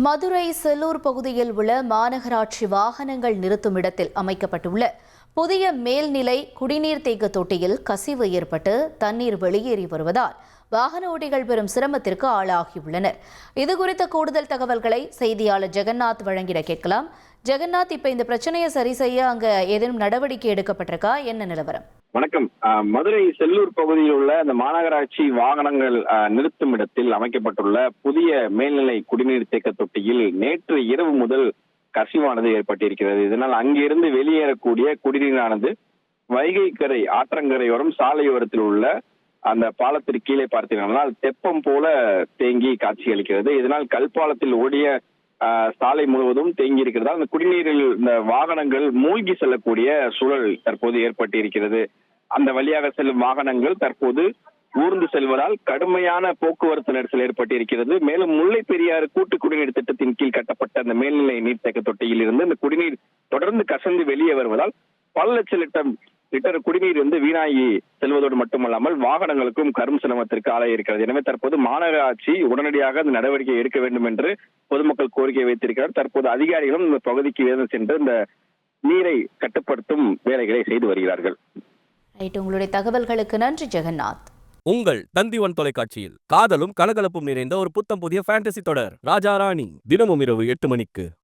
மதுரை செல்லூர் பகுதியில் உள்ள மாநகராட்சி வாகனங்கள் நிறுத்தும் இடத்தில் அமைக்கப்பட்டுள்ள புதிய மேல்நிலை குடிநீர் தேக்க தொட்டியில் கசிவு ஏற்பட்டு தண்ணீர் வெளியேறி வருவதால் வாகன ஓட்டிகள் பெரும் சிரமத்திற்கு ஆளாகியுள்ளனர். இதுகுறித்த கூடுதல் தகவல்களை செய்தியாளர் ஜெகநாத் வழங்கிட கேட்கலாம். ஜெகநாத், இப்ப இந்த பிரச்சனையை சரி செய்ய அங்க ஏதேனும் நடவடிக்கை எடுக்கப்பட்டிருக்கா? என்ன நிலவரம்? வணக்கம். மதுரை செல்லூர் பகுதியில் உள்ள அந்த மாநகராட்சி வாகனங்கள் நிறுத்தும் இடத்தில் அமைக்கப்பட்டுள்ள புதிய மேல்நிலை குடிநீர் தேக்க தொட்டியில் நேற்று இரவு முதல் கசிவானது ஏற்பட்டிருக்கிறது. இதனால் அங்கிருந்து வெளியேறக்கூடிய குடிநீரானது வைகை கரை ஆற்றங்கரையோரம் சாலையோரத்தில் உள்ள அந்த பாலத்திற்கு கீழே பார்த்தீர்கள் தெப்பம் போல தேங்கி காட்சி அளிக்கிறது. இதனால் கல்பாலத்தில் ஓடிய சாலை முழுவதும் தேங்கி இருக்கிறதால் அந்த குடிநீரில் இந்த வாகனங்கள் மூழ்கி செல்லக்கூடிய சூழல் தற்போது ஏற்பட்டிருக்கிறது. அந்த வழியாக செல்லும் வாகனங்கள் தற்போது ஊர்ந்து செல்வதால் கடுமையான போக்குவரத்து நெரிசல் ஏற்பட்டிருக்கிறது. மேலும் முல்லை பெரியாறு கூட்டு குடிநீர் திட்டத்தின் கீழ் கட்டப்பட்ட அந்த மேல்நிலை நீர்த்தேக்க தொட்டியில் இருந்து இந்த குடிநீர் தொடர்ந்து கசந்து வெளியே வருவதால் பல லட்சம் லிட்டர் குடிநீர் வீணாகி செல்வதோடு மட்டுமல்லாமல் வாகனங்களுக்கும் கரும் சிரமத்திற்கு ஆளாயிருக்கிறது. எனவே தற்போது மாநகராட்சி உடனடியாக இந்த நடவடிக்கை எடுக்க வேண்டும் என்று பொதுமக்கள் கோரிக்கை வைத்திருக்கிறார். தற்போது அதிகாரிகளும் இந்த பகுதிக்கு சென்று இந்த நீரை கட்டுப்படுத்தும் வேலைகளை செய்து வருகிறார்கள். உங்களுடைய தகவல்களுக்கு நன்றி ஜெகநாத். உங்கள் தந்திவன் தொலைக்காட்சியில் காதலும் கலகலப்பும் நிறைந்த ஒரு புத்தம் புதிய ஃபேண்டசி தொடர் ராஜா ராணி தினமும் இரவு 8 மணிக்கு.